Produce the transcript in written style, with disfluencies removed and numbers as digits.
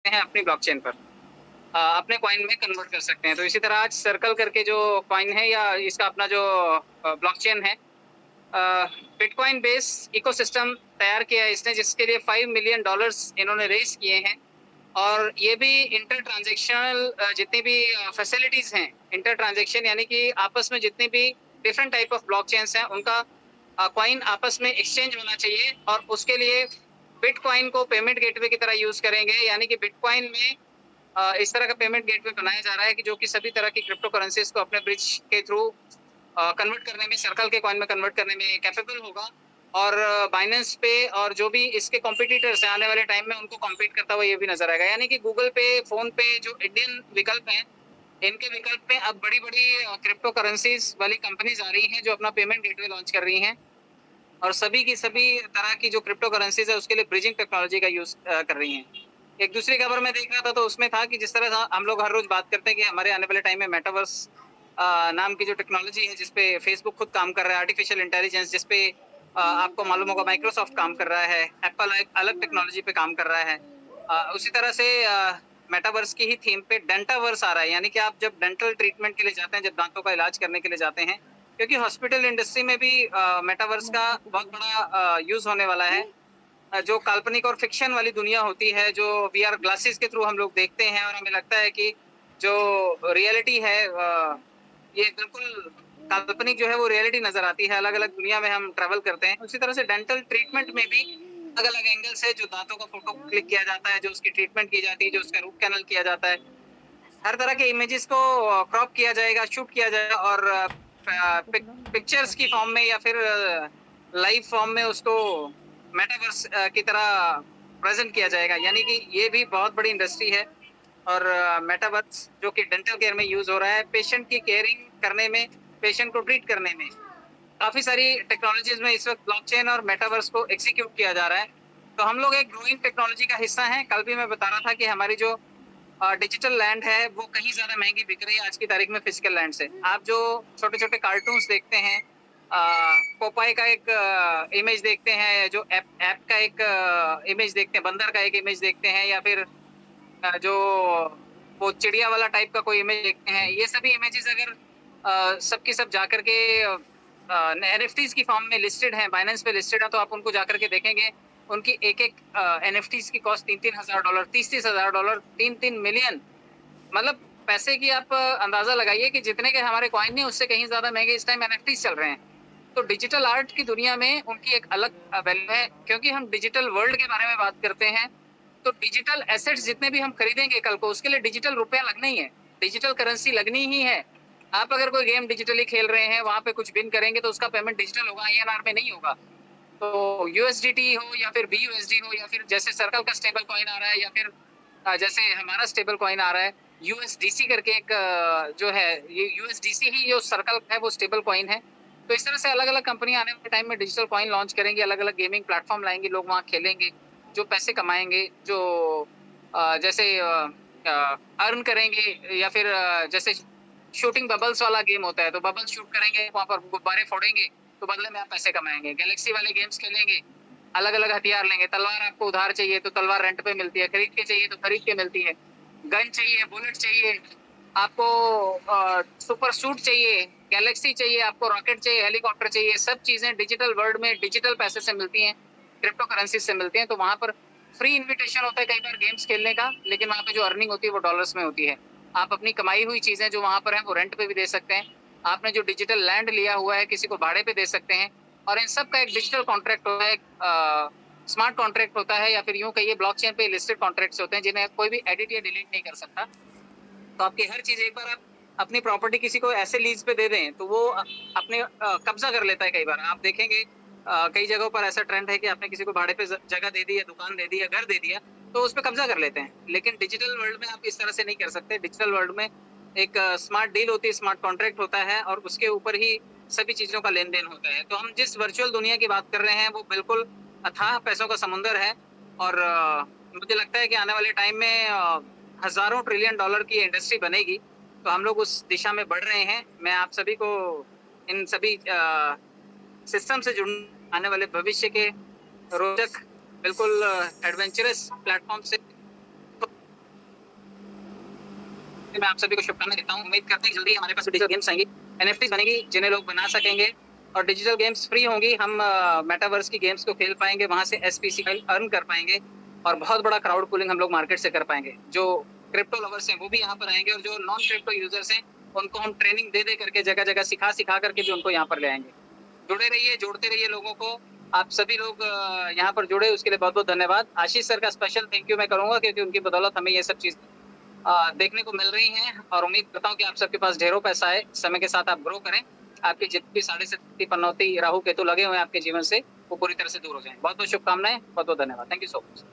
हैं अपनी ब्लॉकचेन पर, अपने कॉइन में कन्वर्ट कर सकते हैं। तो इसी तरह आज सर्कल करके जो कॉइन है या इसका अपना जो ब्लॉकचेन है, बिटकॉइन बेस इकोसिस्टम तैयार किया है इसने, जिसके लिए $5 मिलियन इन्होंने रेज़ किए हैं। और ये भी इंटर ट्रांज़ैक्शनल जितनी भी फैसिलिटीज़ हैं, इंटर ट्रांज़ैक्शन यानी कि आपस में जितनी भी डिफरेंट टाइप ऑफ ब्लॉकचेन्स हैं, उनका कॉइन आपस में एक्सचेंज होना चाहिए और उसके लिए बिटकॉइन को पेमेंट गेटवे की तरह यूज़ करेंगे। यानी कि बिटकॉइन में इस तरह का पेमेंट गेटवे बनाया जा रहा है कि जो कि सभी तरह की क्रिप्टो करेंसीज़ को अपने ब्रिज के थ्रू कन्वर्ट करने में, सर्कल के कॉइन में कन्वर्ट करने में कैपेबल होगा। और बाइनेंस पे और जो भी इसके कॉम्पिटिटर्स हैं आने वाले टाइम में उनको कॉम्पीट करता हुआ ये भी नज़र आएगा। यानी कि गूगल पे, फ़ोन पे जो इंडियन विकल्प हैं, इनके विकल्प में अब बड़ी-बड़ी क्रिप्टो करेंसीज़ वाली कंपनीज़ आ रही हैं जो अपना पेमेंट गेटवे लॉन्च कर रही हैं और सभी की सभी तरह की जो क्रिप्टो करेंसीज़ है उसके लिए ब्रिजिंग टेक्नोलॉजी का यूज़ कर रही हैं। एक दूसरी खबर मैं देख रहा था तो उसमें था कि जिस तरह से हम लोग हर रोज़ बात करते हैं कि हमारे आने वाले टाइम में मेटावर्स नाम की जो टेक्नोलॉजी है जिस पे फेसबुक खुद काम कर रहा है, आर्टिफिशियल इंटेलिजेंस जिस पे आपको मालूम होगा माइक्रोसॉफ्ट काम कर रहा है, एप्पल एक अलग टेक्नोलॉजी पे काम कर रहा है। उसी तरह से मेटावर्स की ही थीम पे डेंटावर्स आ रहा है, यानी कि आप जब डेंटल ट्रीटमेंट के लिए जाते हैं, जब दाँतों का इलाज करने के लिए जाते हैं, क्योंकि हॉस्पिटल इंडस्ट्री में भी मेटावर्स का बहुत बड़ा यूज़ होने वाला है। जो काल्पनिक और फ़िक्शन वाली दुनिया होती है, जो वीआर ग्लासेस के थ्रू हम लोग देखते हैं और हमें लगता है कि जो रियलिटी है ये बिल्कुल काल्पनिक जो है वो रियलिटी नज़र आती है, अलग-अलग दुनिया में हम ट्रैवल करते हैं। उसी तरह से डेंटल ट्रीटमेंट में भी अलग-अलग एंगल से जो दाँतों का फ़ोटो क्लिक किया जाता है, जो उसकी ट्रीटमेंट की जाती है, जो उसका रूट कैनल किया जाता है, हर तरह के इमेजेस को क्रॉप किया जाएगा, शूट किया जाएगा और पिक्चर्स की फॉर्म में या फिर लाइव फॉर्म में उसको मेटावर्स की तरह प्रेज़ेंट किया जाएगा। यानी कि ये भी बहुत बड़ी इंडस्ट्री है और मेटावर्स जो कि डेंटल केयर में यूज़ हो रहा है, पेशेंट की केयरिंग करने में, पेशेंट को ट्रीट करने में। काफ़ी सारी टेक्नोलॉजीज़ में इस वक़्त ब्लॉकचेन और मेटावर्स को एग्ज़ीक्यूट किया जा रहा है। तो हम लोग एक ग्रोइंग टेक्नोलॉजी का हिस्सा हैं। कल भी मैं बता रहा था कि हमारी जो डिजिटल लैंड है, वो कहीं ज़्यादा महँगी बिक रही है आज की तारीख में फिज़िकल लैंड से। आप जो छोटे-छोटे कार्टून्स देखते हैं, अ, पोपाई का एक इमेज देखते हैं, जो ऐप ऐप का एक इमेज देखते हैं, बंदर का एक इमेज देखते हैं या फिर जो वो चिड़िया वाला टाइप का कोई इमेज देखते हैं, ये सभी इमेजेस अगर सब की सब जाकर के एनएफटीज़ की फॉर्म में लिस्टेड हैं, बाइनेंस पे लिस्टेड हैं, तो आप उनको जाकर के देखेंगे, उनकी एक-एक एनएफटीज़ की कॉस्ट $3-3 हज़ार, $30-30 3-3 मिलियन, मतलब पैसे की आप अंदाज़ा लगाइए कि जितने के हमारे कॉइन नहीं, उससे कहीं ज़्यादा महँगे इस टाइम एनएफटीज़ चल रहे हैं। तो डिजिटल आर्ट की दुनिया में उनकी एक अलग वैल्यू है, क्योंकि हम डिजिटल वर्ल्ड के बारे में बात करते हैं, तो डिजिटल एसेट्स जितने भी हम खरीदेंगे कल को, उसके लिए डिजिटल रुपया लगना ही है, डिजिटल करेंसी लगनी ही है। आप अगर कोई गेम डिजिटली खेल रहे हैं, वहाँ पे कुछ विन करेंगे तो उसका पेमेंट डिजिटल होगा, आईएनआर में नहीं होगा। तो यूएसडीटी हो या फिर बीयूएसडी हो या फिर जैसे सर्कल का स्टेबल कॉइन आ रहा है या फिर जैसे हमारा स्टेबल कॉइन आ रहा है, यूएसडीसी करके एक जो है, ये यूएसडीसी ही जो सर्कल है वो स्टेबल कॉइन है। तो इस तरह से अलग-अलग कंपनियाँ आने वाले टाइम में डिजिटल कॉइन लॉन्च करेंगी, अलग-अलग गेमिंग प्लेटफ़ॉर्म लाएँगे, लोग वहाँ खेलेंगे, जो पैसे कमाएँगे, जो जैसे अर्न करेंगे या फिर जैसे शूटिंग बबल्स वाला गेम होता है, तो बबल्स शूट करेंगे, वहाँ पर गुब्बारे फोड़ेंगे, तो बदले में आप पैसे कमाएँगे। गैलेक्सी वाले गेम्स खेलेंगे, अलग-अलग हथियार लेंगे, तलवार आपको उधार चाहिए तो तलवार रेंट पे मिलती है, खरीद के चाहिए तो खरीद के मिलती है। गन चाहिए, बुलेट चाहिए, आपको सुपर सूट चाहिए, गैलेक्सी चाहिए, आपको रॉकेट चाहिए, हेलीकॉप्टर चाहिए, सब चीज़ें डिजिटल वर्ल्ड में डिजिटल पैसे से मिलती हैं, क्रिप्टो करेंसी से मिलती हैं, तो वहाँ पर फ्री इन्विटेशन होता है कई बार गेम्स खेलने का, लेकिन वहाँ पे जो अर्निंग होती है वो डॉलर्स में होती है। आप अपनी कमाई हुई चीज़ें जो वहाँ पर हैं वो रेंट पे भी दे सकते हैं। आपने जो डिजिटल लैंड लिया हुआ है किसी को भाड़े पे दे सकते हैं और इन सब का एक डिजिटल कॉन्ट्रैक्ट होता है, स्मार्ट कॉन्ट्रैक्ट होता है या फिर यूँ कहिए ब्लॉकचेन पे लिस्टेड कॉन्ट्रैक्ट्स होते हैं जिन्हें कोई भी एडिट या डिलीट नहीं कर सकता। तो आपकी हर चीज़ एक बार आप अपनी प्रॉपर्टी किसी को ऐसे लीज़ पे दे दें, तो वो अपने कब्ज़ा कर लेता है कई बार। आप देखेंगे कई जगहों पर ऐसा ट्रेंड है कि आपने किसी को भाड़े पे जगह दे दी या दुकान दे दी या घर दे दिया, तो उस पे कब्ज़ा कर लेते हैं। लेकिन डिजिटल वर्ल्ड में आप इस तरह से नहीं कर सकते। डिजिटल वर्ल्ड में एक स्मार्ट डील होती है, स्मार्ट कॉन्ट्रैक्ट होता है और उसके ऊपर ही सभी चीज़ों का लेन-देन होता है। तो हम जिस वर्चुअल दुनिया की बात कर रहे हैं, वो बिल्कुल अथाह पैसों का समुंदर है और मुझे लगता है कि आने वाले टाइम में हज़ारों ट्रिलियन डॉलर की इंडस्ट्री बनेगी, तो हम लोग उस दिशा में बढ़ रहे हैं। मैं आप सभी को इन सभी सिस्टम से जुड़ने आने वाले भविष्य के रोचक, बिल्कुल एडवेंचरस प्लेटफ़ॉर्म से मैं आप सभी को शुभकामनाएं देता हूँ। उम्मीद करते हैं जल्दी हमारे पास डिजिटल गेम्स आएंगी, एनएफटीज बनेगी जिन्हें लोग बना सकेंगे और डिजिटल गेम्स फ्री होंगी। हम मेटावर्स की गेम्स को खेल पाएंगे, वहां से एसपीसी अर्न कर पाएंगे और बहुत बड़ा क्राउड पुलिंग हम लोग मार्केट से कर पाएंगे। जो क्रिप्टो लवर्स हैं वो भी यहाँ पर आएंगे और जो नॉन क्रिप्टो यूजर्स हैं उनको हम ट्रेनिंग दे करके जगह जगह सिखा करके भी उनको यहाँ पर ले आएंगे। जुड़े रहिए, जोड़ते रहिए लोगों को। आप सभी लोग यहाँ पर जुड़े, उसके लिए बहुत बहुत धन्यवाद। आशीष सर का स्पेशल थैंक यू मैं करूंगा क्योंकि उनकी बदौलत हमें ये सब चीज देखने को मिल रही हैं और उम्मीद करता हूँ कि आप सबके पास ढेरों पैसा है। समय के साथ आप ग्रो करें, आपकी जितनी भी 7.5 पनौती राहु केतु लगे हुए हैं आपके जीवन से वो पूरी तरह से दूर हो जाएं। बहुत बहुत शुभकामनाएं, बहुत बहुत धन्यवाद। Thank you so much.